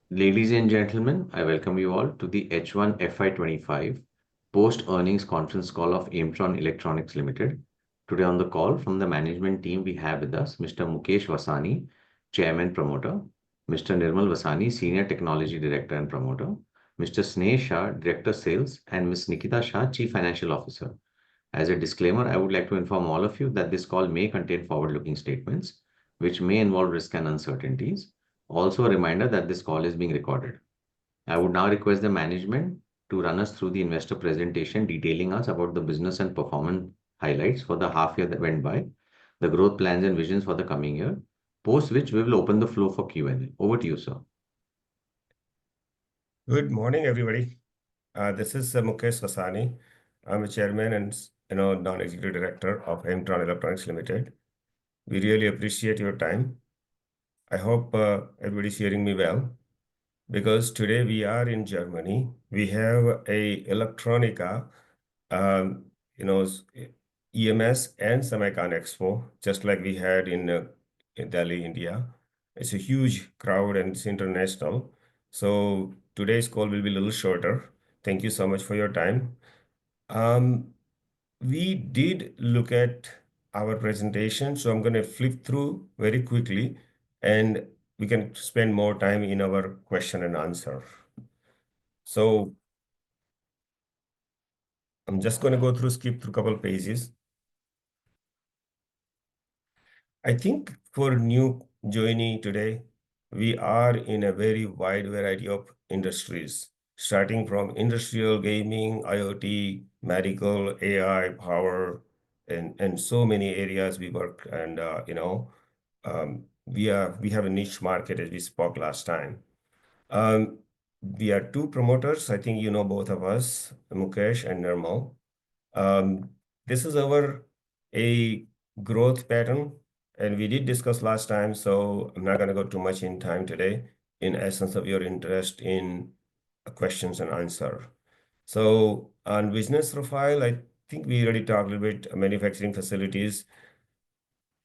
Ladies and gentlemen, I welcome you all to the H1FY25 post-earnings conference call of Aimtron Electronics Limited. Today on the call from the management team, we have with us Mr. Mukesh Vasani, Chairman Promoter, Mr. Nirmal Vasani, Senior Technology Director and Promoter, Mr. Sneh Shah, Director Sales, and Ms. Nikita Shah, Chief Financial Officer. As a disclaimer, I would like to inform all of you that this call may contain forward-looking statements, which may involve risk and uncertainties. Also, a reminder that this call is being recorded. I would now request the management to run us through the investor presentation detailing us about the business and performance highlights for the half year that went by, the growth plans and visions for the coming year, post which we will open the floor for Q&A. Over to you, sir. Good morning, everybody. This is Mukesh Vasani. I'm a chairman and non-executive director of Aimtron Electronics Limited. We really appreciate your time. I hope everybody's hearing me well, because today we are in Germany. We have a Electronica, um, you know, EMS and Semicon Expo, just like we had in Delhi, India. It's a huge crowd and it's international. So today's call will be a little shorter. Thank you so much for your time. We did look at our presentation, so I'm going to flip through very quickly and we can spend more time in our question and answer. So I'm just going to go through, skip through a couple pages. I think for new joining today, we are in a very wide variety of industries, starting from industrial, gaming, IoT, medical, AI, power, and so many areas we work. And we have a niche market, as we spoke last time. We are two promoters. I think you know both of us, Mukesh and Nirmal. This is our a growth pattern, and we did discuss last time, so I'm not going to go too much in time today, in essence of your interest in questions and answer. So on business profile, I think we already talked a little bit. Manufacturing facilities,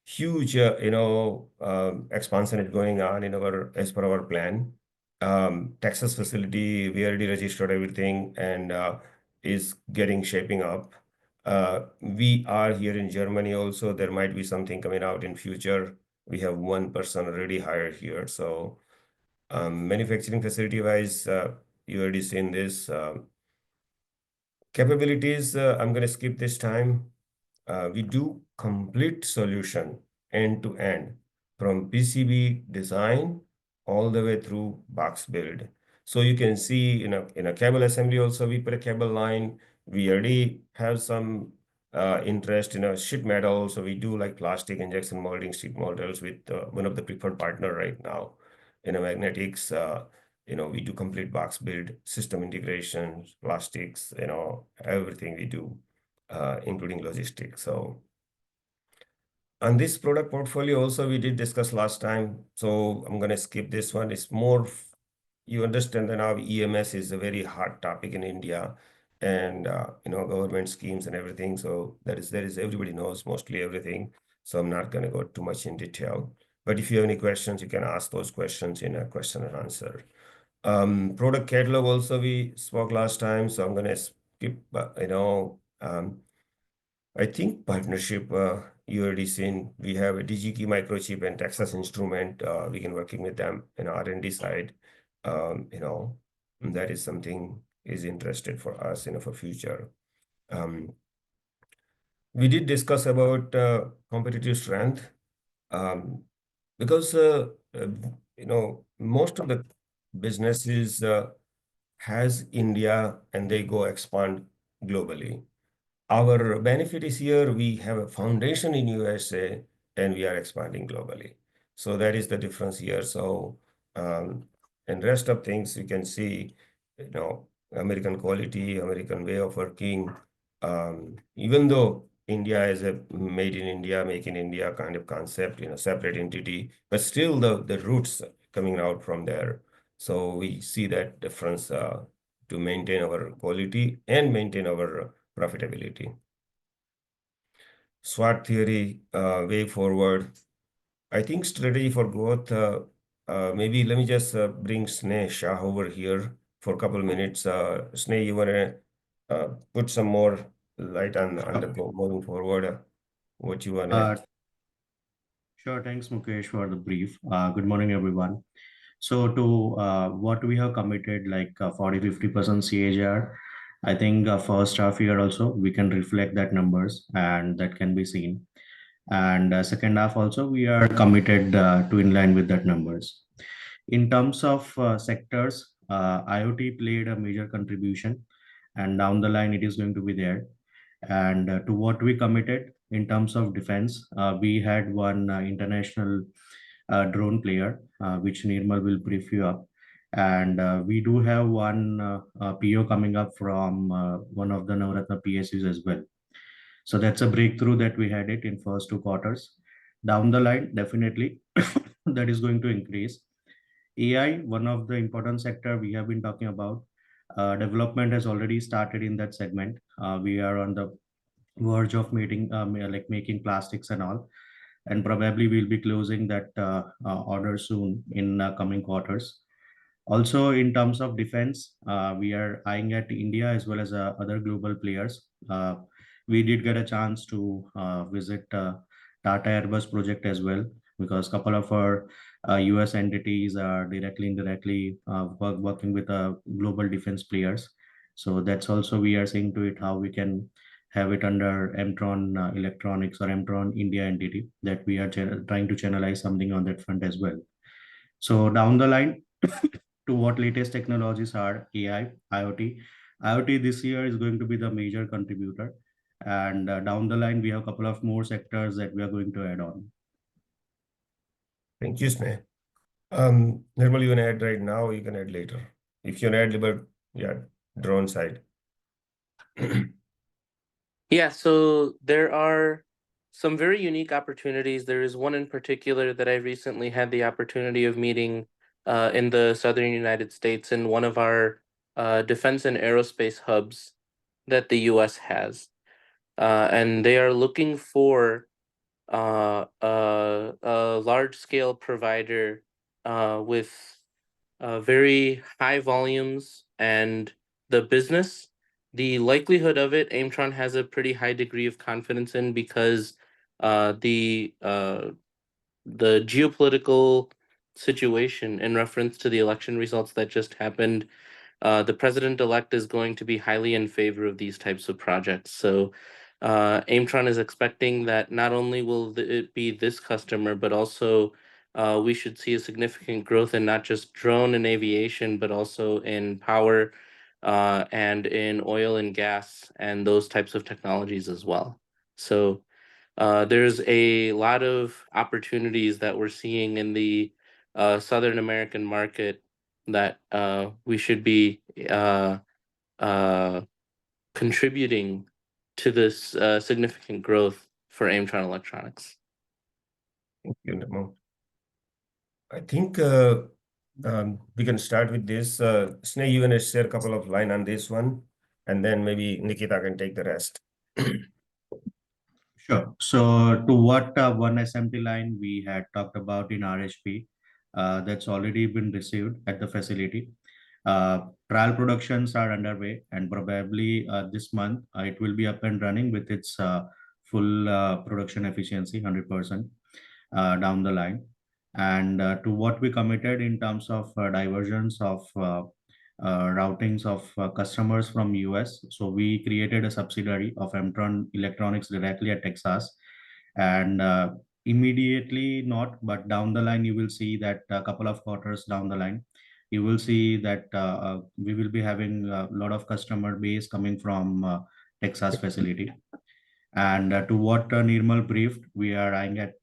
huge expansion is going on as per our plan. Texas facility, we already registered everything and is shaping up. We are here in Germany also. There might be something coming out in future. We have one person already hired here. So manufacturing facility wise, you already seen this. Capabilities, I'm going to skip this time. We do complete solution end to end, from PCB design all the way through box build. So you can see in a cable assembly also, we put a cable line. We already have some interest in a sheet metal. So we do like plastic injection molding, sheet molders with one of the preferred partner right now. In a magnetics, we do complete box build, system integration, plastics, everything we do, including logistics. So on this product portfolio also, we did discuss last time. So I'm going to skip this one. It's more, you understand that now EMS is a very hot topic in India, and government schemes and everything. So there is everybody knows mostly everything. So I'm not going to go too much in detail. But if you have any questions, you can ask those questions in a question and answer. Product catalog also we spoke last time, so I'm going to skip, I think partnership, you already seen, we have a DigiKey microchip and Texas Instrument. We can working with them in R&D side. That is something is interested for us, for future. We did discuss about competitive strength, because most of the businesses has India and they go expand globally. Our benefit is here, we have a foundation in USA and we are expanding globally. So that is the difference here. So, and rest of things you can see, American quality, American way of working. Even though India is a made in India, make in India kind of concept, separate entity, but still the roots coming out from there. So we see that difference to maintain our quality and maintain our profitability. SWOT theory, way forward. I think strategy for growth, Maybe let me just bring Sneh Shah over here for a couple of minutes. Sneh, you want to put some more light on the moving forward? What you want to? Uh, sure. Thanks, Mukesh, for the brief. Good morning, everyone. So to what we have committed, like 40-50% CAGR, I think first half year also we can reflect that numbers and that can be seen. And second half also we are committed to in line with that numbers. In terms of sectors, IoT played a major contribution, and down the line it is going to be there. And to what we committed in terms of defense, we had one international drone player, which Nirmal will brief you up. And we do have one PO coming up from one of the Navratna PSUs as well. So that's a breakthrough that we had it in first 2 quarters. Down the line, definitely that is going to increase. AI, one of the important sector we have been talking about. Development has already started in that segment. We are on the verge of meeting, like making plastics and all, and probably we'll be closing that order soon in coming quarters. Also, in terms of defense, we are eyeing at India as well as other global players. We did get a chance to visit Tata Airbus project as well, because a couple of our US entities are directly, indirectly working with global defense players. So that's also we are seeing to it how we can have it under Aimtron Electronics or Aimtron India entity, that we are trying to channelize something on that front as well. So down the line, to what latest technologies are AI, IoT. IoT this year is going to be the major contributor. And down the line, we have a couple of more sectors that we are going to add on. Thank you, Sneh. Nirmal, you want to add right now, or you can add later. If you want to add, but yeah, drone side. Yeah, so there are some very unique opportunities. There is one in particular that I recently had the opportunity of meeting in the southern United States in one of our defense and aerospace hubs that the US has. And they are looking for a large scale provider with very high volumes and the business. The likelihood of it, Aimtron has a pretty high degree of confidence in, because the geopolitical situation in reference to the election results that just happened, the president-elect is going to be highly in favor of these types of projects. So Aimtron is expecting that not only will it be this customer, but also we should see a significant growth in not just drone and aviation, but also in power and in oil and gas and those types of technologies as well. So there's a lot of opportunities that we're seeing in the Southern American market that we should be contributing to this significant growth for Aimtron Electronics. Thank you, Nirmal. I think we can start with this. Sneh, you want to share a couple of lines on this one, and then maybe Nikita can take the rest. Sure. So to what one SMT line we had talked about in RHP, that's already been received at the facility. Trial productions are underway, and probably this month it will be up and running with its full production efficiency, 100% down the line. And to what we committed in terms of diversions of routings of customers from US. So we created a subsidiary of Aimtron Electronics directly at Texas. And immediately not, but down the line, you will see that a couple of quarters down the line, you will see that we will be having a lot of customer base coming from Texas facility. And to what Nirmal briefed, we are eyeing at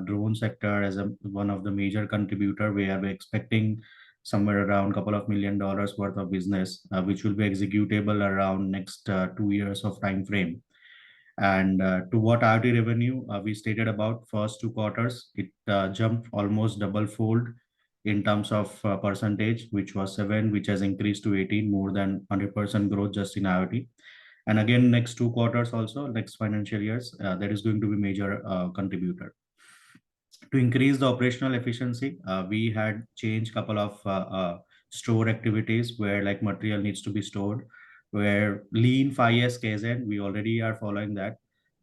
drone sector as one of the major contributor. We are expecting somewhere around a couple of $1 million worth of business, which will be executable around next 2 years of time frame. And to what IoT revenue we stated about first 2 quarters, it jumped almost double fold in terms of percentage, which was 7, which has increased to 18, more than 100% growth just in IoT. And again, next 2 quarters also, next financial years, that is going to be major contributor. To increase the operational efficiency, we had changed couple of store activities where like material needs to be stored, where lean 5S Kaizen, we already are following that.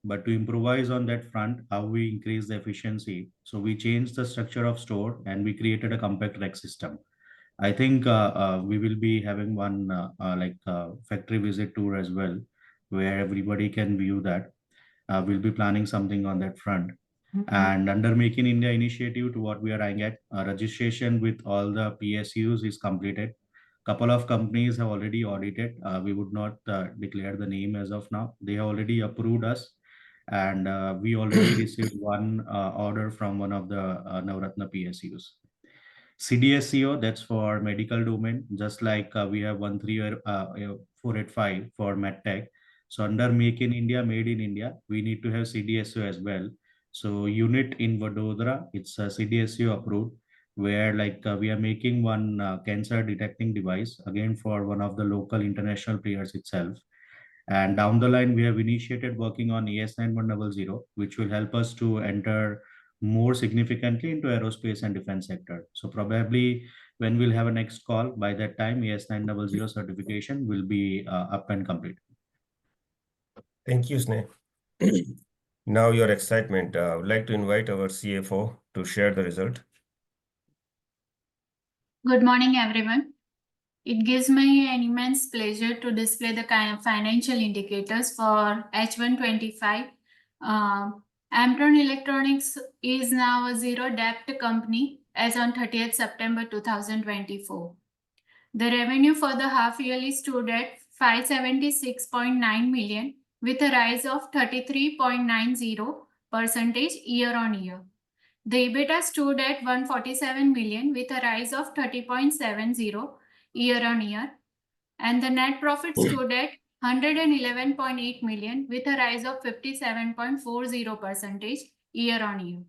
But to improvise on that front, how we increase the efficiency. So we changed the structure of store and we created a compact rack system. I think we will be having one factory visit tour as well, where everybody can view that. We'll be planning something on that front. And under Make in India initiative, to what we are eyeing at, registration with all the PSUs is completed. Couple of companies have already audited. We would not declare the name as of now. They have already approved us, and we already received one order from one of the Navratna PSUs. CDSCO, that's for medical domain, just like we have 485 for MedTech. So under Make in India, Made in India, we need to have CDSCO as well. So unit in Vadodara, it's a CDSCO approved, where like we are making one cancer detecting device, again for one of the local international players itself. And down the line, we have initiated working on AS9100, which will help us to enter more significantly into aerospace and defense sector. So probably when we'll have a next call, by that time, AS900 certification will be up and complete. Thank you, Sneh. Now your excitement. I would like to invite our CFO to share the result. Good morning, everyone. It gives me an immense pleasure to display the kind of financial indicators for H125. Aimtron Electronics is now a zero debt company as on 30th September 2024. The revenue for the half yearly stood at 576.9 million with a rise of 33.90% year on year. The EBITDA stood at 147 million with a rise of 30.70 year on year, and the net profit stood at 111.8 million with a rise of 57.40% year on year.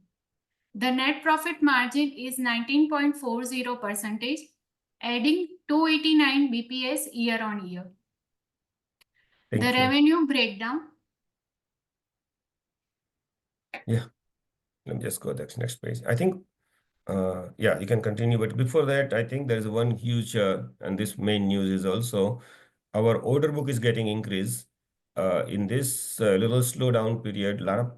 The net profit margin is 19.40%, adding 289 BPS year on year. The revenue breakdown. Yeah, let me just go to the next page. I think, yeah, you can continue. But before that, I think there's one huge, and this main news is also our order book is getting increased. In this little slowdown period, lot of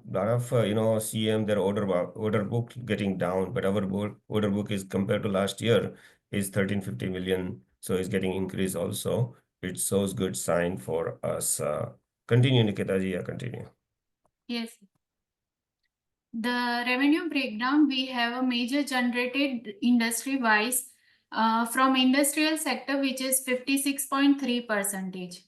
CM their order book getting down, but our order book is compared to last year is 1350 million, so it's getting increased also. It shows good sign for us. Continue, Nikitaji. Yeah, continue. Yes. The revenue breakdown, we have a major generated industry-wise from industrial sector, which is 56.3%.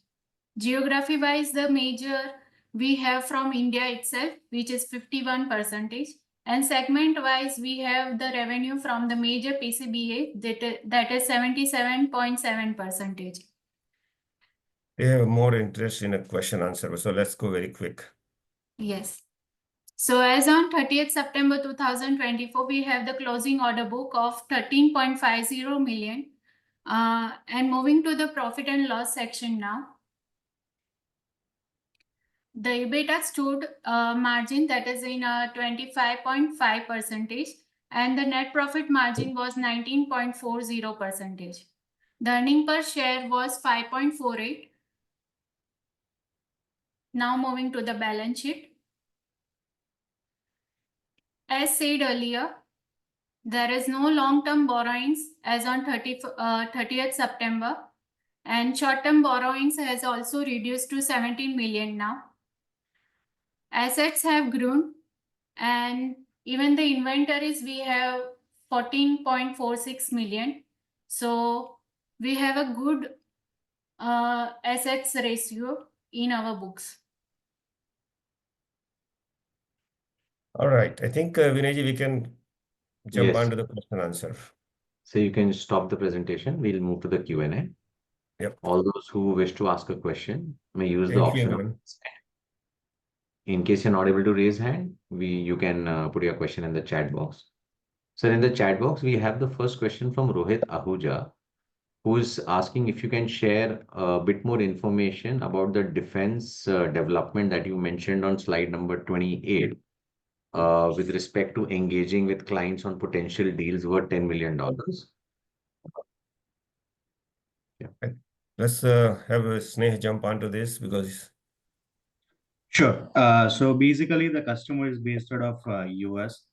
Geography-wise, the major we have from India itself, which is 51%. And segment-wise, we have the revenue from the major PCBA that is 77.7%. They have more interest in a question answer, so let's go very quick. Yes. So as on 30th September 2024, we have the closing order book of 13.50 million. And moving to the profit and loss section now. The EBITDA stood margin that is in 25.5%, and the net profit margin was 19.40%. The earning per share was 5.48. Now moving to the balance sheet. As said earlier, there is no long-term borrowings as on 30th September, and short-term borrowings has also reduced to 17 million now. Assets have grown, and even the inventories we have 14.46 million. So we have a good assets ratio in our books. All right. I think, Vinayji, we can jump Yes. on to the question answer. So you can stop the presentation. We'll move to the Q&A. Yep. All those who wish to ask a question may use the Thank you, option of everyone. raise hand. In case you're not able to raise hand, you can put your question in the chat box. So in the chat box, we have the first question from Rohit Ahuja, who is asking if you can share a bit more information about the defense development that you mentioned on slide number 28. with respect to engaging with clients on potential deals worth $10 million? Let's have Sneh jump onto this because Sure. So basically, the customer is based out of US,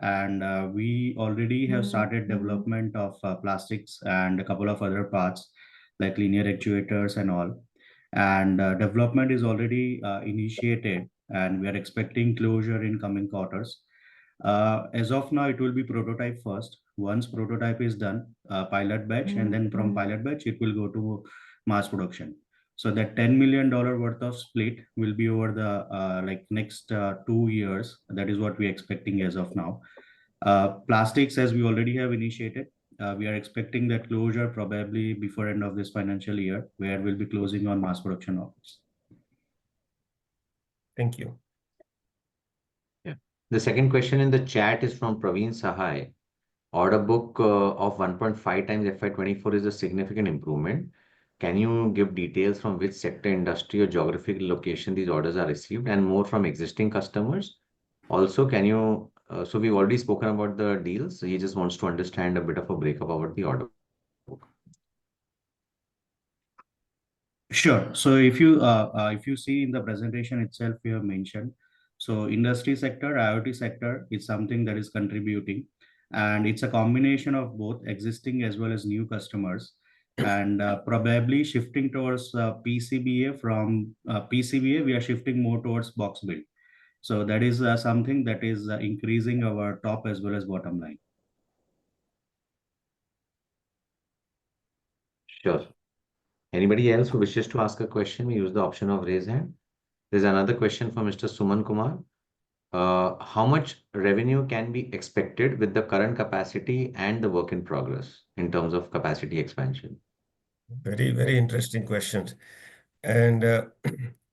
and we already have started development of plastics and a couple of other parts like linear actuators and all. And development is already initiated, and we are expecting closure in coming quarters. As of now, it will be prototype first. Once prototype is done, pilot batch, and then from pilot batch, it will go to mass production. So that $10 million worth of split will be over the like next 2 years. That is what we're expecting as of now. Plastics, as we already have initiated, we are expecting that closure probably before end of this financial year, where we'll be closing on mass production offers. thank you. Yeah. The second question in the chat is from Praveen Sahai. Order book of 1.5 times FY24 is a significant improvement. Can you give details from which sector, industry, or geographical location these orders are received, and more from existing customers? Also, can you, so we've already spoken about the deals. So he just wants to understand a bit of a breakup about the order book. Sure. So if you see in the presentation itself, we have mentioned. So industry sector, IoT sector is something that is contributing, and it's a combination of both existing as well as new customers, and probably shifting towards PCBA. From PCBA, we are shifting more towards box build. So that is something that is increasing our top as well as bottom line. Sure. Anybody else who wishes to ask a question, we use the option of raise hand. There's another question from Mr. Suman Kumar. How much revenue can be expected with the current capacity and the work in progress in terms of capacity expansion? Very, very interesting questions. And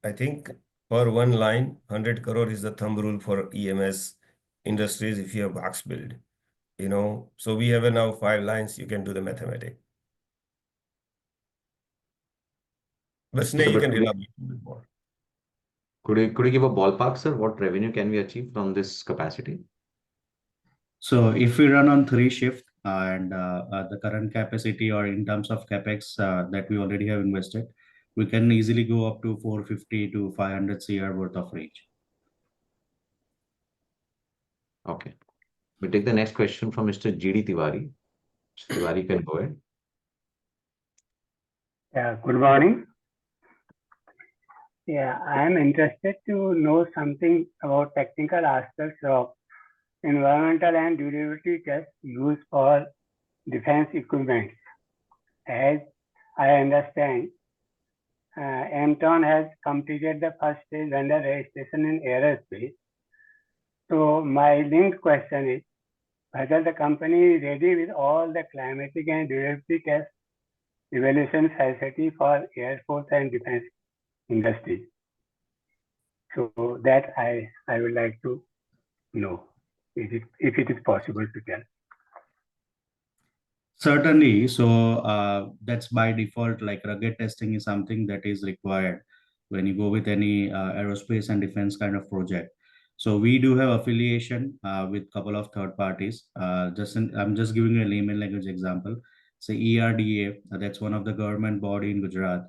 I think for one line, 100 crore is the thumb rule for EMS industries if you have box build. So we have now 5 lines, you can do the mathematics. But Sneh, you can elaborate a bit more. Could you give a ballpark, sir? What revenue can we achieve from this capacity? So if we run on 3 shift and the current capacity, or in terms of capex that we already have invested, we can easily go up to 450 to 500 CR worth of range. Okay. We take the next question from Mr. GD Tiwari. Mr. Tiwari, can go ahead. Yeah, good morning. Yeah, I am interested to know something about technical aspects of environmental and durability tests used for defense equipment. As I understand, Aimtron has completed the first stage vendor registration in aerospace. So my linked question is whether the company is ready with all the climatic and durability test evaluation facility for Air Force and defense industry. So that I would like to know if it is possible to tell. Certainly. So that's by default, like rugged testing is something that is required when you go with any aerospace and defense kind of project. So we do have affiliation with a couple of third parties. I'm just giving you a layman language example. Say ERDA, that's one of the government body in Gujarat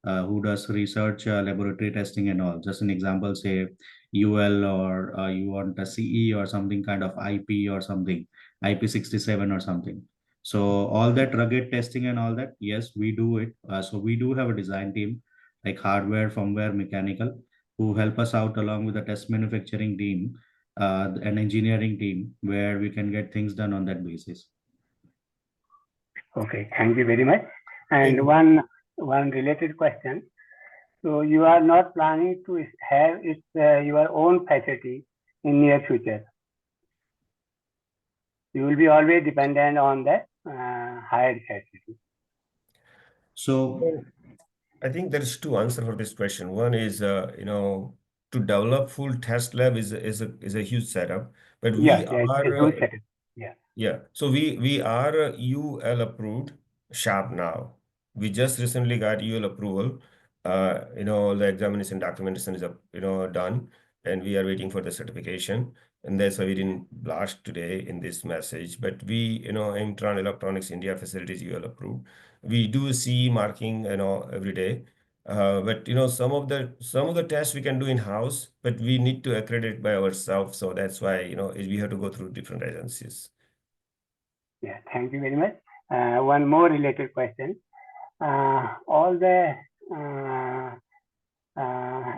who does research, laboratory testing and all. Just an example, say UL, or you want a CE or something kind of IP or something, IP67 or something. So all that rugged testing and all that, yes, we do it. So we do have a design team, like hardware, firmware, mechanical, who help us out along with the test manufacturing team and engineering team, where we can get things done on that basis. Okay, thank you very much. And one related question. So you are not planning to have your own facility in near future. You will be always dependent on the hired facility. So I think there's 2 answers for this question. One is, to develop full test lab is a huge setup, but we Yes, are it's a huge setup. Yeah. Yeah. So we are UL approved shop now. We just recently got UL approval. The examination documentation is done. and we are waiting for the certification. And that's why we didn't blast today in this message. But we, Aimtron Electronics India facilities UL approved. We do see marking, every day. But some of the tests we can do in house, but we need to accredit by ourselves. So that's why we have to go through different agencies. Yeah, thank you very much. One more related question. All the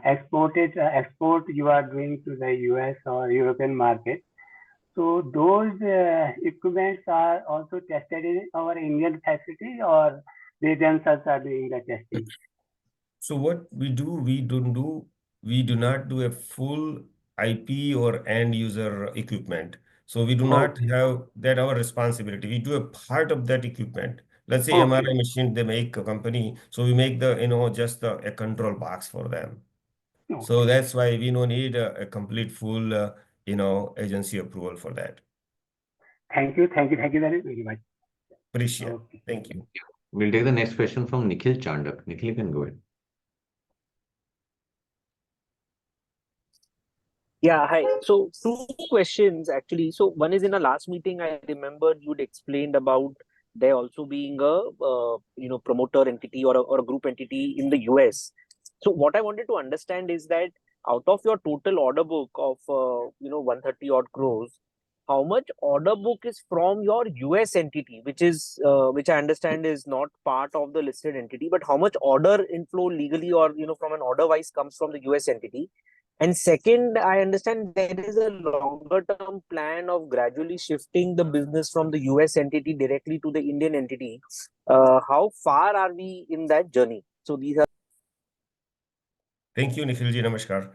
export you are doing to the US or European market. So those equipments are also tested in our Indian facility, or they themselves are doing the testing? So what we do, we do not do a full IP or end user equipment. So we do not have that our responsibility. We do a part of that equipment. Let's say MRI machine, they make a company. So we make the, just a control box for them. So that's why we don't need a complete full, agency approval for that. Thank you very much. Appreciate. Thank you. We'll take the next question from Nikhil Chandak. Nikhil, you can go ahead. Yeah, hi. So two questions actually. So one is, in a last meeting, I remember you'd explained about there also being a promoter entity or a group entity in the US. So what I wanted to understand is that out of your total order book of 130 odd crores, how much order book is from your US entity, which I understand is not part of the listed entity, but how much order inflow legally or from an order wise comes from the US entity? And second, I understand there is a longer term plan of gradually shifting the business from the US entity directly to the Indian entity. How far are we in that journey? So these are. Thank you, Nikhilji. Namaskar.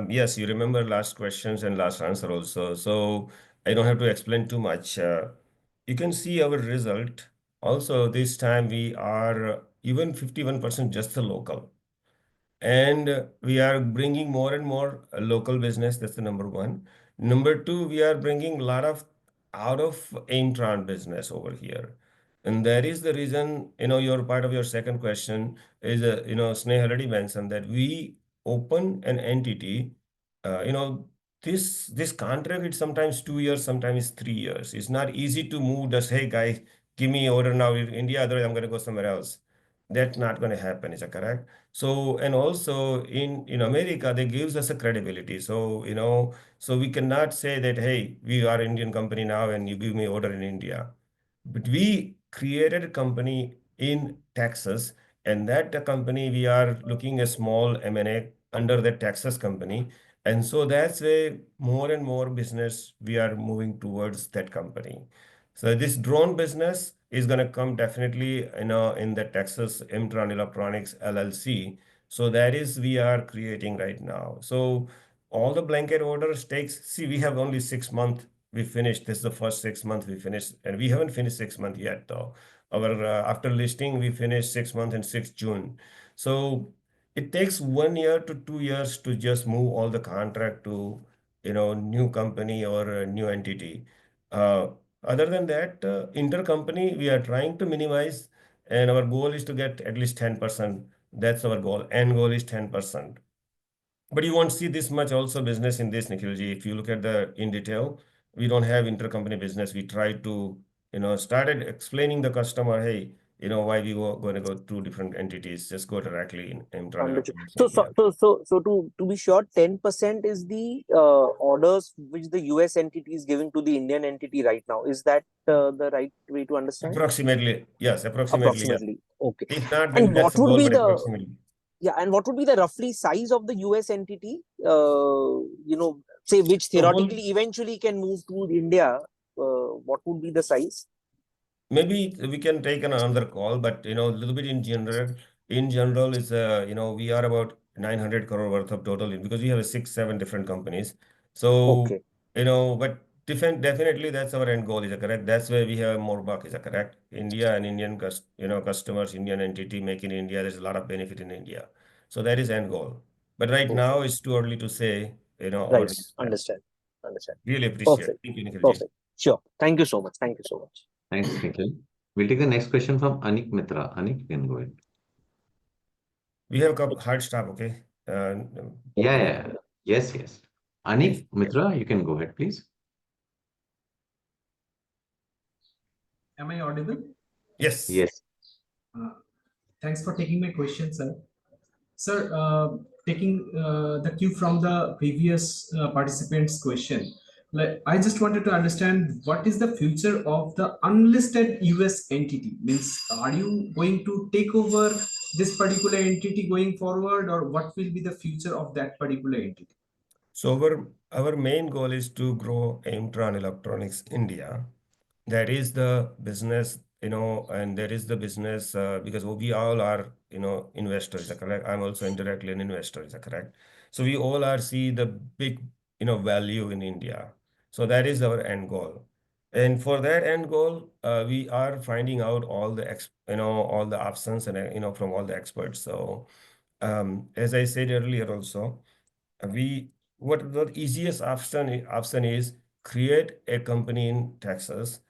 Yes, you remember last questions and last answer also. So I don't have to explain too much. You can see our result. Also, this time we are even 51% just the local. And we are bringing more and more local business. That's the number one. Number two, we are bringing a lot of out of Aimtron business over here. And that is the reason, your part of your second question is, Sneh already mentioned that we open an entity, this contract is sometimes 2 years, sometimes 3 years. It's not easy to move just, hey guys, give me order now in India, otherwise I'm going to go somewhere else. That's not going to happen, is that correct? So, and also in America, they gives us a credibility. So, so we cannot say that, hey, we are Indian company now and you give me order in India. But we created a company in Texas, and that company, we are looking a small M&A under the Texas company. And so that's where more and more business we are moving towards that company. So this drone business is going to come definitely, in the Texas Aimtron Electronics LLC. So that is we are creating right now. So all the blanket orders see, we have only 6 months. We finished. This is the first 6 months we finished, and we haven't finished 6 months yet though. Our after listing, we finished 6 months and 6 June. So it takes 1 year to 2 years to just move all the contract to new company or a new entity. Other than that, intercompany, we are trying to minimize, and our goal is to get at least 10%. That's our goal. End goal is 10%. But you won't see this much also business in this, Nikhilji. If you look at in detail, we don't have intercompany business. We try to, started explaining the customer, hey, why we going to go through different entities. Just go directly in Aimtron Electronics India. So to be sure, 10% is the orders which the US entity is giving to the Indian entity right now. Is that the right way to understand? Approximately, yes. Approximately. Yes. Okay. If not, then And that's what the would goal, be but the approximately. and what would be the roughly size of the US entity? Say which theoretically eventually can move to India. What would be the size? Maybe we can take another call, but a little bit in general. In general, is we are about 900 crore worth of total because we have 6-7 different companies. So but definitely that's our end goal. Is that correct? That's where we have more buck. Is that correct? India and Indian customers, Indian entity make in India. There's a lot of benefit in India. So that is end goal. But right now it's too early to say. Right. Understand. Really appreciate. Perfect. Thank you, Nikhilji. Perfect. Sure. Thank you so much. Thanks, Nikhil. We'll take the next question from Anik Mitra. Anik, you can go ahead. We have a hard stop, okay? Yeah. Yes, yes. Anik Mitra, you can go ahead, please. Am I audible? Yes. Yes. Uh, Thanks for taking my question, sir. Sir, taking the cue from the previous participant's question, like I just wanted to understand what is the future of the unlisted US entity? Means, are you going to take over this particular entity going forward, or what will be the future of that particular entity? So our main goal is to grow Aimtron Electronics India. That is the business, and that is the business because we all are, investors, is that correct? I'm also indirectly an investor, is that correct? So we all are see the big, value in India. So that is our end goal. And for that end goal, we are finding out all the options and, from all the experts. So as I said earlier also, we what the easiest option is create a company in Texas.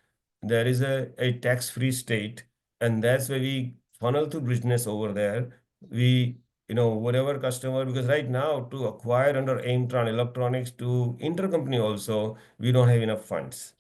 There is a tax-free state, and that's where we funnel to business over there. We, whatever customer, because right now to acquire under Aimtron Electronics to intercompany also, we don't have enough funds.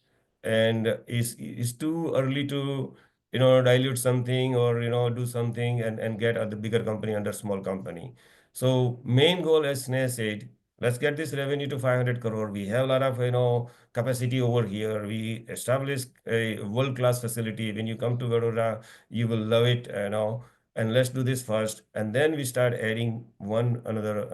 And it's too early to, dilute something or, do something and get the bigger company under small company. So main goal, as Sneh said, let's get this revenue to 500 crore. We have a lot of, capacity over here. We established a world-class facility. When you come to Vadodara, you will love it, and let's do this first. And then we start adding one another,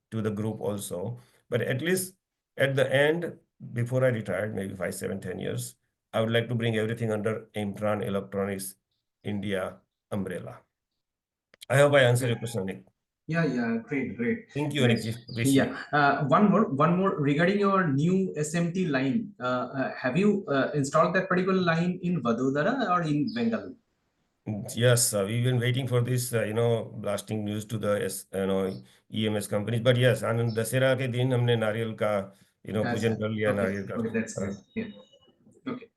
to the group also. But at least at the end, before I retired, maybe 5, 7, 10 years, I would like to bring everything under Aimtron Electronics India umbrella. I hope I answered your question, Nick. Yeah, great. Thank you, Great. Nick. Appreciate. Yeah, one more regarding your new SMT line. Have you installed that particular line in Vadodara or in Bengal? Yes, we've been waiting for this, blasting news to the, EMS companies. But yes, आनंद दशहरा के दिन हमने नारियल का, पूजन कर लिया नारियल का. Okay, that's great. Yeah. Okay.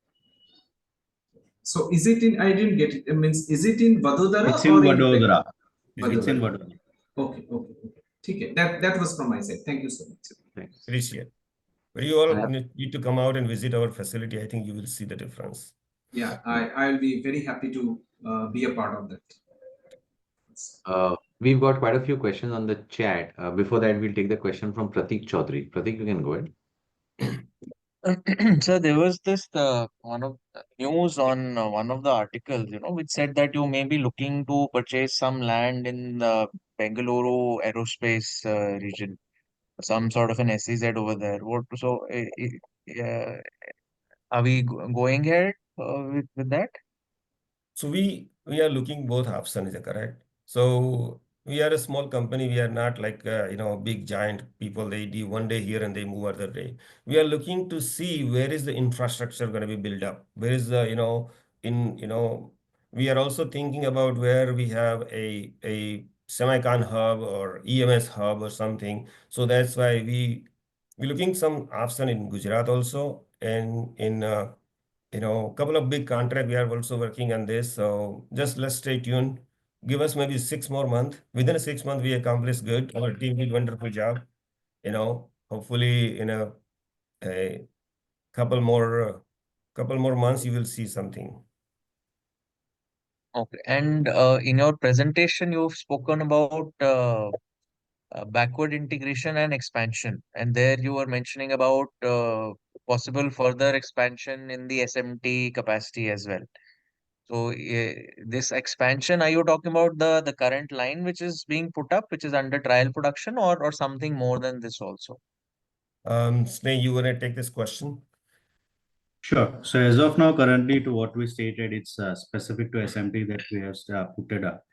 So is it in? I didn't get it. It means, is it in Vadodara It's in or in Vadodara. Vadodara? It's in Vadodara. Okay. Okay. That was from my side. Thank you so much. Thanks. Appreciate. But you all I have- need to come out and visit our facility. I think you will see the difference. Yeah, I'll be very happy to be a part of that. We've got quite a few questions on the chat. Before that, we'll take the question from Pratik Chaudhary. Pratik, you can go ahead. So there was this one of news on one of the articles, which said that you may be looking to purchase some land in the Bengaluru aerospace region, some sort of an SEZ over there. Are we going ahead with that? So we are looking both options, is that correct? So we are a small company. We are not like big giant people. They do one day here and they move other day. We are looking to see where is the infrastructure going to be built up. Where is the in we are also thinking about where we have a semicon hub or EMS hub or something. So that's why we're looking some option in Gujarat also and in couple of big contract. We are also working on this. So just let's stay tuned. Give us maybe 6 more months. Within 6 months, we accomplish good. Our team did wonderful job. Hopefully in a couple more months, you will see something. Okay. And in your presentation, you've spoken about backward integration and expansion. And there you were mentioning about possible further expansion in the SMT capacity as well. So this expansion, are you talking about the current line which is being put up, which is under trial production, or something more than this also? Sneh, you want to take this question? Sure. So as of now, currently to what we stated, it's specific to SMT that we have put it up.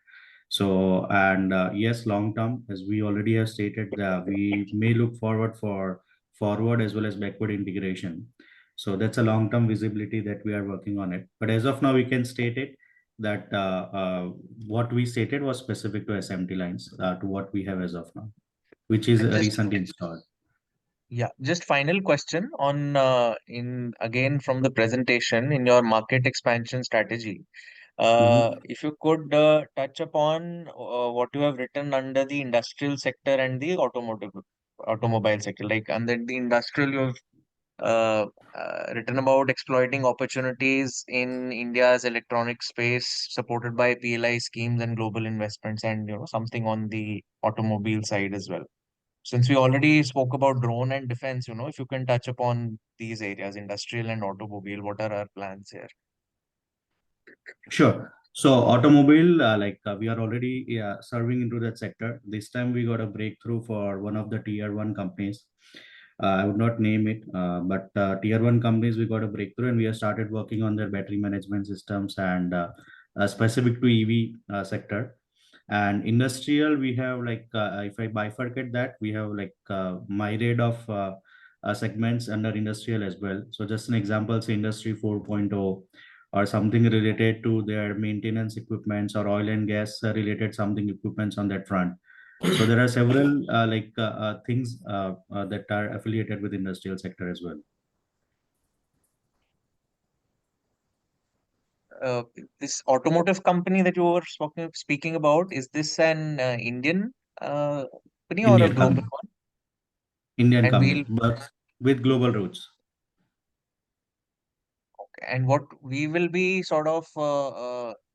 So, and yes, long term, as we already have stated, we may look forward for forward as well as backward integration. So that's a long term visibility that we are working on it. But as of now, we can state it that what we stated was specific to SMT lines to what we have as of now, which is And just recently installed. Yeah, just final question on in again from the presentation in your market expansion strategy. If you could touch upon what you have written under the industrial sector and the automotive. automobile sector. Like under the industrial, you've written about exploiting opportunities in India's electronic space, supported by PLI schemes and global investments, and something on the automobile side as well. Since we already spoke about drone and defense, if you can touch upon these areas, industrial and automobile, what are our plans here? Sure. So automobile, we are already serving into that sector. This time we got a breakthrough for one of the tier one companies. I would not name it, but tier one companies, we got a breakthrough and we have started working on their battery management systems and specific to EV sector. And industrial, we have if I bifurcate that, we have myriad of segments under industrial as well. So just an example, say industry 4.0 or something related to their maintenance equipments or oil and gas related something equipments on that front. So there are several things that are affiliated with industrial sector as well. This automotive company that you were speaking about, is this an Indian company or a Indian global company, one? Indian And company, but with global roots. and what we will be sort of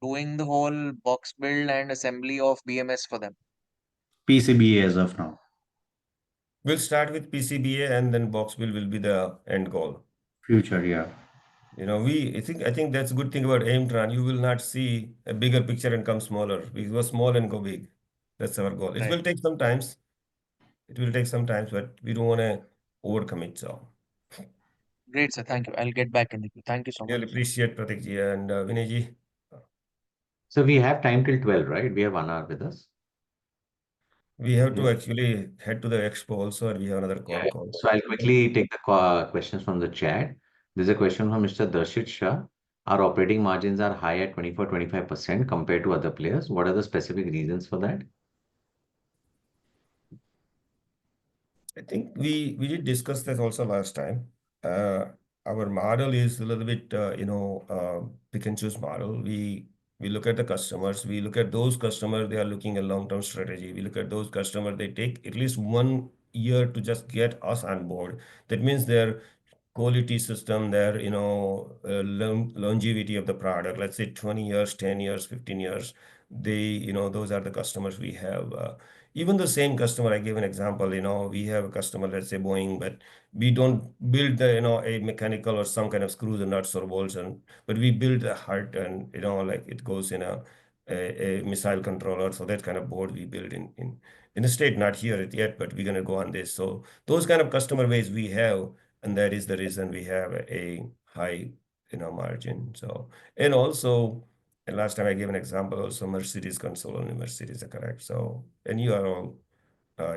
doing the whole box build and assembly of BMS for them. PCBA as of now. We'll start with PCBA and then box build will be the end goal. Future, yeah. I think that's a good thing about Aimtron. You will not see a bigger picture and come smaller. We go small and go big. That's our goal. It Right. will take some times. It will take some time, but we don't want to overcommit. So Great, sir. Thank you. I'll get back in the queue. Thank you so really much. appreciate Pratik ji and Vinay ji. So we have time till 12, right? We have 1 hour with us. We have to Yes. actually head to the expo also, and we have another Yeah. call. So I'll quickly take the questions from the chat. There's a question from Mr. Darshit Shah. Our operating margins are high at 24-25% compared to other players. What are the specific reasons for that? I think we did discuss this also last time. Our model is a little bit, pick and choose model. We look at the customers. We look at those customers. They are looking at long-term strategy. We look at those customers. They take at least 1 year to just get us on board. That means their quality system, their longevity of the product. Let's say 20 years, 10 years, 15 years. Those are the customers we have. Even the same customer, I gave an example, we have a customer, let's say Boeing, but we don't build a mechanical or some kind of screws and nuts or bolts, but we build a heart and, like it goes in a missile controller. So that kind of board we build in the state, not here yet, but we're going to go on this. So those kind of customer base we have, and that is the reason we have a high, margin. So, and also, and last time I gave an example also, Mercedes console only Mercedes are correct. So, and you are all,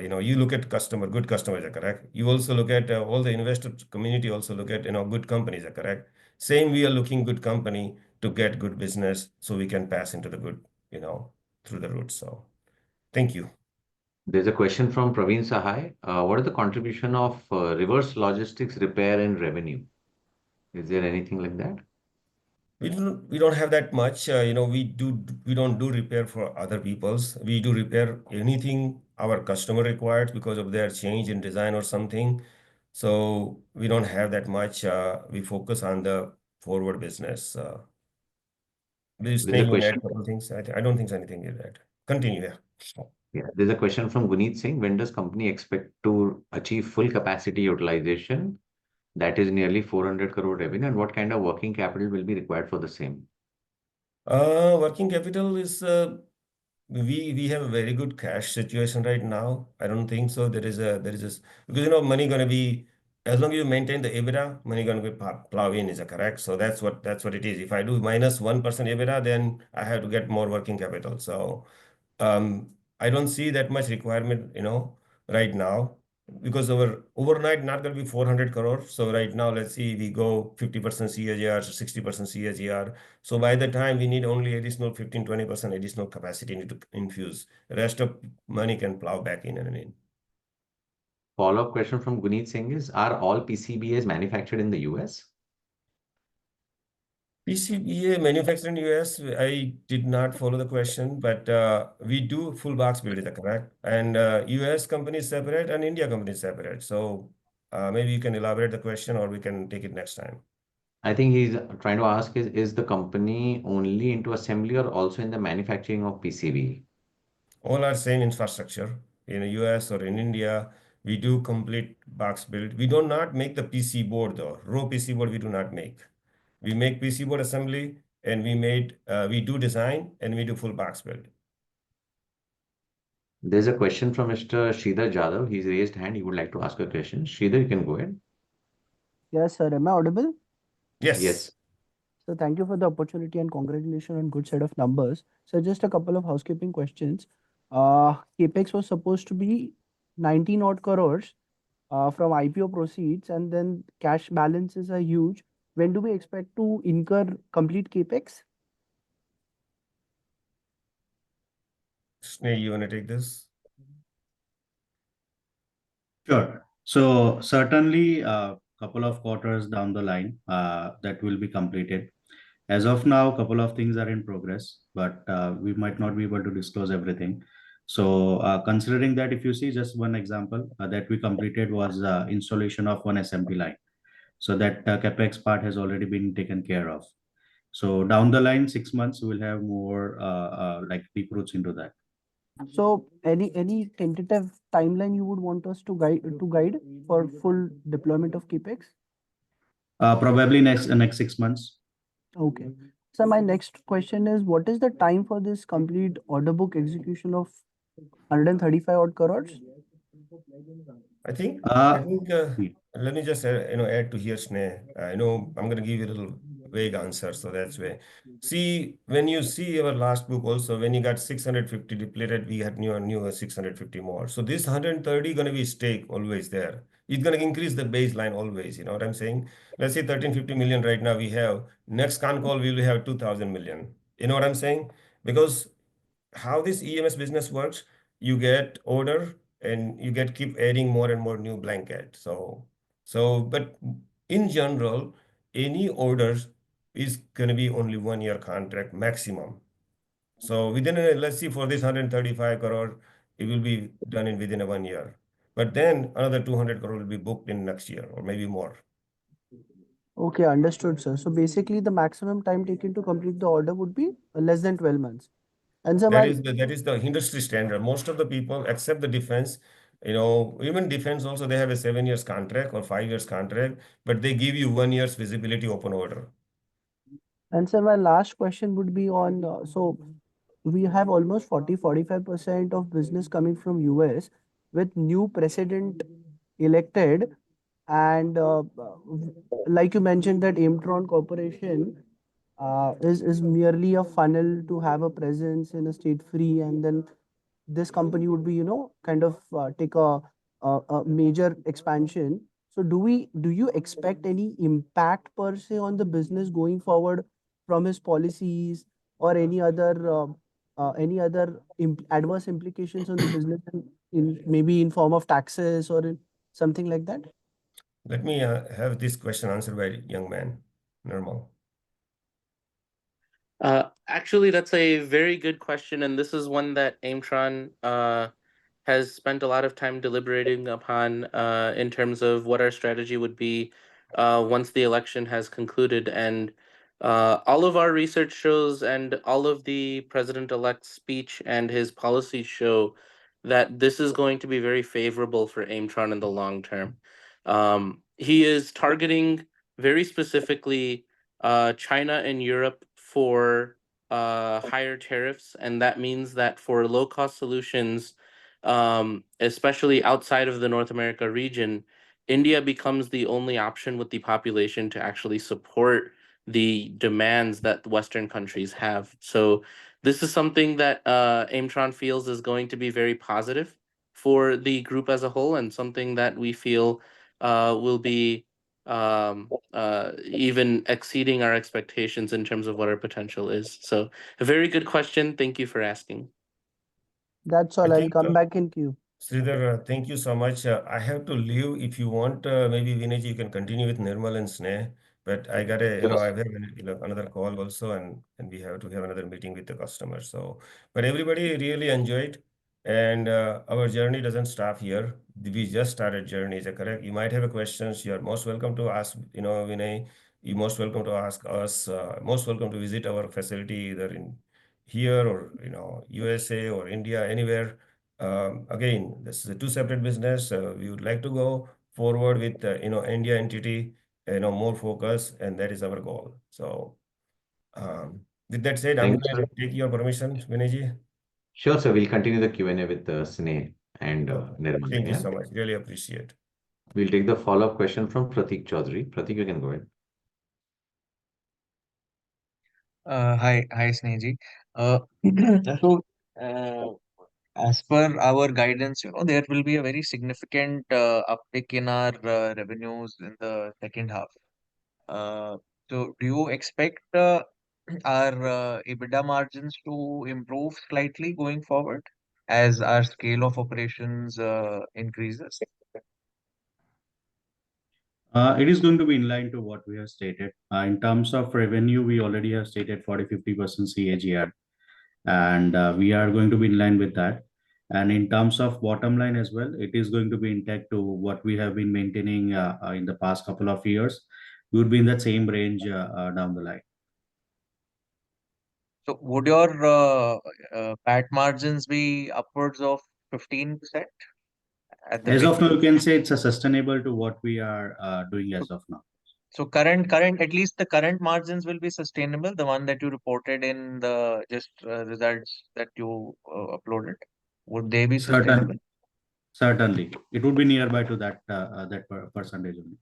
you look at good customers are correct. You also look at all the investor community also look at, good companies are correct. Same, we are looking good company to get good business so we can pass into the good, through the roots. So, thank you. There's a question from Praveen Sahai. What is the contribution of reverse logistics, repair, and revenue? Is there anything like that? We don't have that much. We don't do repair for other people's. We do repair anything our customer requires because of their change in design or something. So we don't have that much. We focus on the forward business. Please, There's a Snail, you want to add question. a couple of things? I don't think there's anything in that. Continue, yeah. Yeah, there's a question from Guneet Singh. When does company expect to achieve full capacity utilization? That is nearly 400 crore revenue. And what kind of working capital will be required for the same? Working capital is we have a very good cash situation right now. I don't think so. Because money gonna be, as long as you maintain the EBITDA, money gonna be plow in, is that correct? So that's what it is. If I do minus 1% EBITDA, then I have to get more working capital. So I don't see that much requirement, right now, because our overnight not going to be 400 crore. So right now, let's see, we go 50% CAGR, 60% CAGR. So by the time we need only additional 15-20% additional capacity need to infuse. The rest of money can plow back in and in. Follow-up question from Guneet Singh is, are all PCBAs manufactured in the US? PCBA manufactured in US, I did not follow the question, but we do full box build, is that correct? And US company is separate and India company is separate. So maybe you can elaborate the question or we can take it next time. I think he's trying to ask is the company only into assembly or also in the manufacturing of PCB? All are same infrastructure in the US or in India. We do complete box build. We do not make the PC board though. Raw PC board we do not make. We make PC board assembly and we do design and we do full box build. There's a question from Mr. Sridhar Jadhav. He's raised hand. He would like to ask a question. Sridhar, you can go ahead. Yes, sir. Am I audible? Yes. Yes. So thank you for the opportunity and congratulations on good set of numbers. So just a couple of housekeeping questions. Capex was supposed to be 19 odd crores from IPO proceeds, and then cash balances are huge. When do we expect to incur complete Capex? Sneh, you want to take this? Sure. So certainly a couple of quarters down the line, that will be completed. As of now, a couple of things are in progress, but we might not be able to disclose everything. So considering that, if you see just one example that we completed was installation of one SMT line. So that capex part has already been taken care of. So down the line, 6 months, we'll have more like deep roots into that. So any tentative timeline you would want us to guide for full deployment of Capex? Probably next 6 months. Okay. So my next question is, what is the time for this complete order book execution of 135 odd crores? I think Yeah. let me just add to here, Sneh. I know I'm going to give you a little vague answer, so that's way. See, when you see our last book also, when you got 650 depleted, we had new 650 more. So this 130 going to be stake always there. It's going to increase the baseline always. You know what I'm saying? Let's say 1350 million right now we have. Next con call we will have 2000 million. You know what I'm saying? Because how this EMS business works, you get order and you get keep adding more and more new blanket. But in general, any orders is going to be only 1 year contract maximum. So within let's see for this 135 crore, it will be done in within 1 year. But then another 200 crore will be booked in next year or maybe more. Okay, understood, sir. So basically, the maximum time taken to complete the order would be less than 12 months. And so that is the industry standard. Most of the people, except the defense, even defense also, they have a 7 years contract or 5 years contract, but they give you 1 year's visibility open order. And so my last question would be on, so we have almost 45% of business coming from US with new president elected. And like you mentioned that Aimtron Corporation is merely a funnel to have a presence in a state free, and then this company would be kind of take a major expansion. So do you expect any impact per se on the business going forward from his policies, or any other adverse implications on the business in maybe in form of taxes or in something like that? Let me have this question answered by young man, Nirmal. Actually, that's a very good question, and this is one that Aimtron has spent a lot of time deliberating upon in terms of what our strategy would be once the election has concluded. And all of our research shows and all of the president-elect's speech and his policies show that this is going to be very favorable for Aimtron in the long term. He is targeting very specifically China and Europe for higher tariffs, and that means that for low-cost solutions, especially outside of the North America region, India becomes the only option with the population to actually support the demands that Western countries have. So this is something that Aimtron feels is going to be very positive for the group as a whole, and something that we feel will be even exceeding our expectations in terms of what our potential is. So a very good question. Thank you for asking. That's all. I'll come back in queue. Sridhar, thank you so much. I have to leave. If you want, maybe Vinay, you can continue with Nirmal and Sneh. But I got a, Sure. I have another call also, and we have to have another meeting with the customer. So, but everybody really enjoyed, and our journey doesn't stop here. We just started journey. Is that correct? You might have a questions. You are most welcome to ask. Vinay, you most welcome to ask us. Most welcome to visit our facility either in here or USA or India, anywhere. Again, this is a two separate business. We would like to go forward with India entity, more focus, and that is our goal. So with that said, I'm Thanks, going sir. to take your permission, Vinayji. Sure, sir. We'll continue the Q&A with Sneh and Okay. Nirmal. Thank you Yeah. so much. Really appreciate. We'll take the follow-up question from Pratik Chaudhary. Pratik, you can go ahead. Hi, Snehaji. So, uh, as per our guidance, there will be a very significant uptick in our revenues in the second half. Uh, so, do you expect our EBITDA margins to improve slightly going forward as our scale of operations increases? It is going to be in line to what we have stated. In terms of revenue, we already have stated 40-50% CAGR, and we are going to be in line with that. And in terms of bottom line as well, it is going to be intact to what we have been maintaining in the past couple of years. We would be in that same range down the line. So, would your PAT margins be upwards of 15% at the As peak? of now, you can say it's a sustainable to what we are doing as of now. So at least the current margins will be sustainable, the one that you reported in the just results that you uploaded. Would they be sustainable? Certainly, it would be nearby to that percentage only.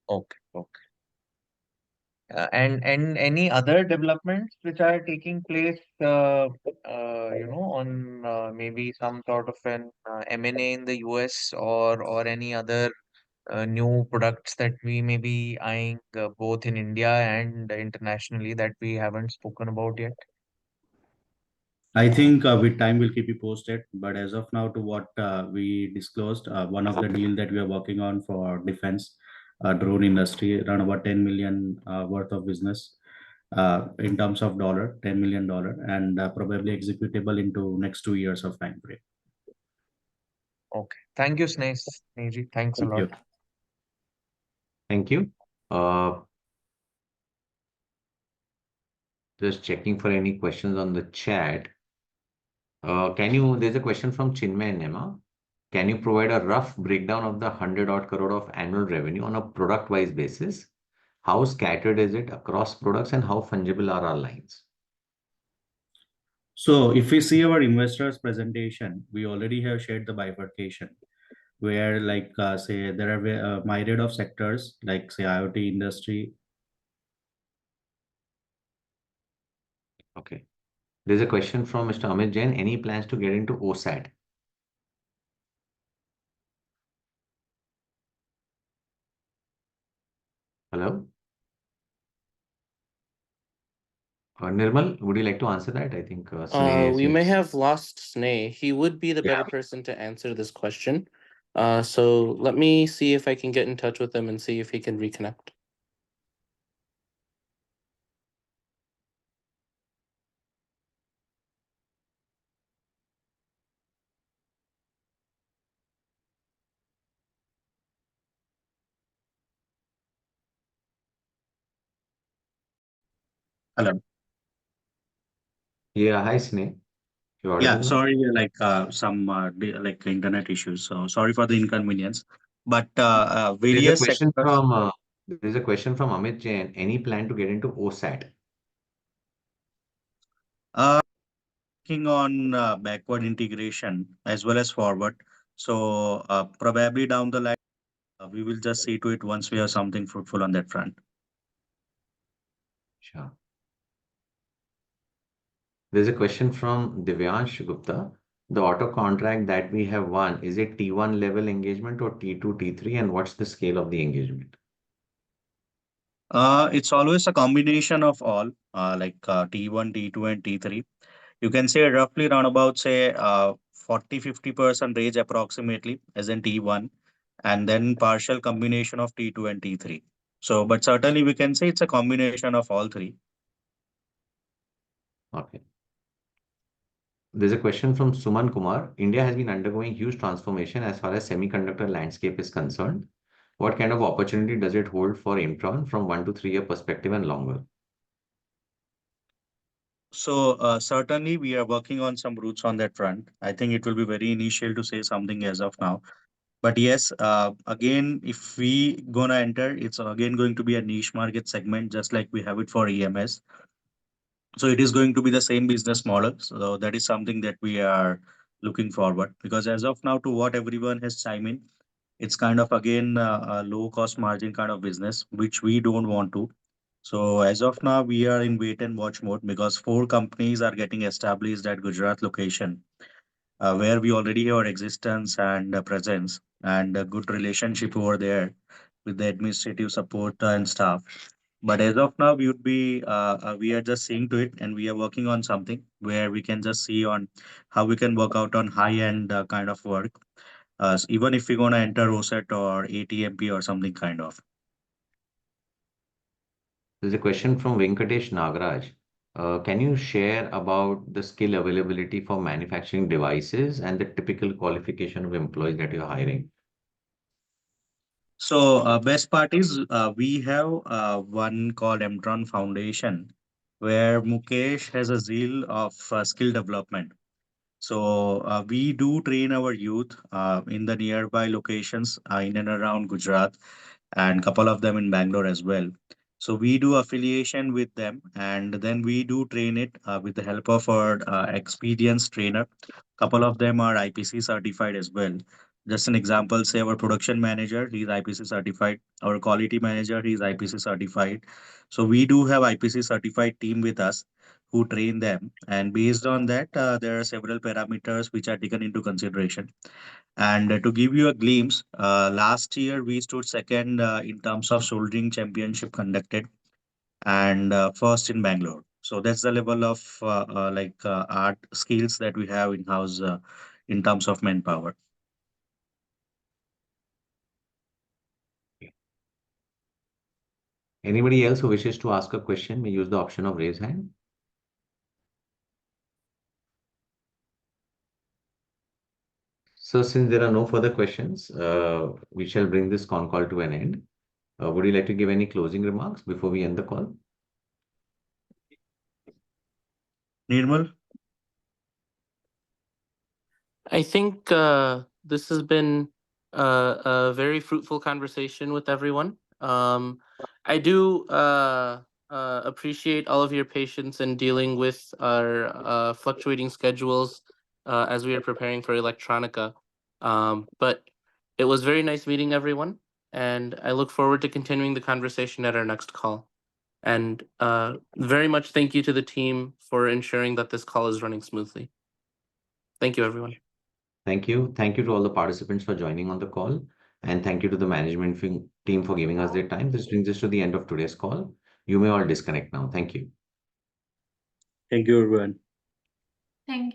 Okay, okay. And any other developments which are taking place, on maybe some sort of an M&A in the US or any other new products that we may be eyeing both in India and internationally that we haven't spoken about yet? I think with time we'll keep you posted. But as of now, to what we disclosed, one of the deal that we are working on for defense drone industry, around about 10 million worth of business in terms of dollar, $10 million, and probably executable into next 2 years of time frame. Okay. Thank you, Snehaji. Thanks a Thank you. lot. Thank you. Just checking for any questions on the chat. There's a question from Chinmay and Nema. Can you provide a rough breakdown of the 100 odd crore of annual revenue on a product-wise basis? How scattered is it across products and how fungible are our lines? So if we see our investors presentation, we already have shared the bifurcation where say there are a myriad of sectors like say IoT industry. Okay. There's a question from Mr. Amit Jain. Any plans to get into OSAT? Hello? Nirmal, would you like to answer that? I think Sneh We may seems. have lost Sneh. He would be the Yeah. better person to answer this question. So let me see if I can get in touch with him and see if he can reconnect. Hello. Yeah, hi Sneh. You're Yeah, audible now? sorry, some internet issues. So sorry for the inconvenience. But There's a various question sectors. from Amit Jain. Any plan to get into OSAT? Working on backward integration as well as forward. So probably down the line, we will just see to it once we have something fruitful on that front. Sure. There's a question from Divyansh Gupta. The auto contract that we have won, is it T1 level engagement or T2, T3, and what's the scale of the engagement? It's always a combination of all, T1, T2, and T3. You can say roughly around about, say, 40-50% range approximately as in T1, and then partial combination of T2 and T3. So, but certainly we can say it's a combination of all three. Okay. There's a question from Suman Kumar. India has been undergoing huge transformation as far as semiconductor landscape is concerned. What kind of opportunity does it hold for Aimtron from 1 to 3 year perspective and longer? So certainly we are working on some routes on that front. I think it will be very initial to say something as of now. But yes, again, if we gonna enter, it's again going to be a niche market segment, just like we have it for EMS. So it is going to be the same business model. So that is something that we are looking forward, because as of now, to what everyone has chimed in, it's kind of again a low cost margin kind of business, which we don't want to. So as of now, we are in wait and watch mode because four companies are getting established at Gujarat location, where we already have our existence and presence and a good relationship over there with the administrative support and staff. But as of now, we are just seeing to it, and we are working on something where we can just see on how we can work out on high end kind of work, even if we're gonna enter OSET or ATMP or something kind of. There's a question from Venkatesh Nagaraj. Can you share about the skill availability for manufacturing devices and the typical qualification of employees that you're hiring? So best part is we have one called Aimtron Foundation, where Mukesh has a zeal of skill development. So we do train our youth in the nearby locations in and around Gujarat, and couple of them in Bangalore as well. So we do affiliation with them, and then we do train it with the help of our experienced trainer. Couple of them are IPC certified as well. Just an example, say our production manager, he's IPC certified. Our quality manager, he's IPC certified. So we do have IPC certified team with us who train them, and based on that, there are several parameters which are taken into consideration. And to give you a glimpse, last year we stood second in terms of soldering championship conducted, and first in Bangalore. So that's the level of art skills that we have in house in terms of manpower. Anybody else who wishes to ask a question may use the option of raise hand. So since there are no further questions, we shall bring this con call to an end. Would you like to give any closing remarks before we end the call? Nirmal? I think this has been a very fruitful conversation with everyone. I do appreciate all of your patience in dealing with our fluctuating schedules as we are preparing for Electronica. But it was very nice meeting everyone, and I look forward to continuing the conversation at our next call. And very much thank you to the team for ensuring that this call is running smoothly. Thank you, everyone. Thank you. Thank you to all the participants for joining on the call. And thank you to the management team for giving us their time. This brings us to the end of today's call. You may all disconnect now. Thank you. Thank you, everyone. Thank you.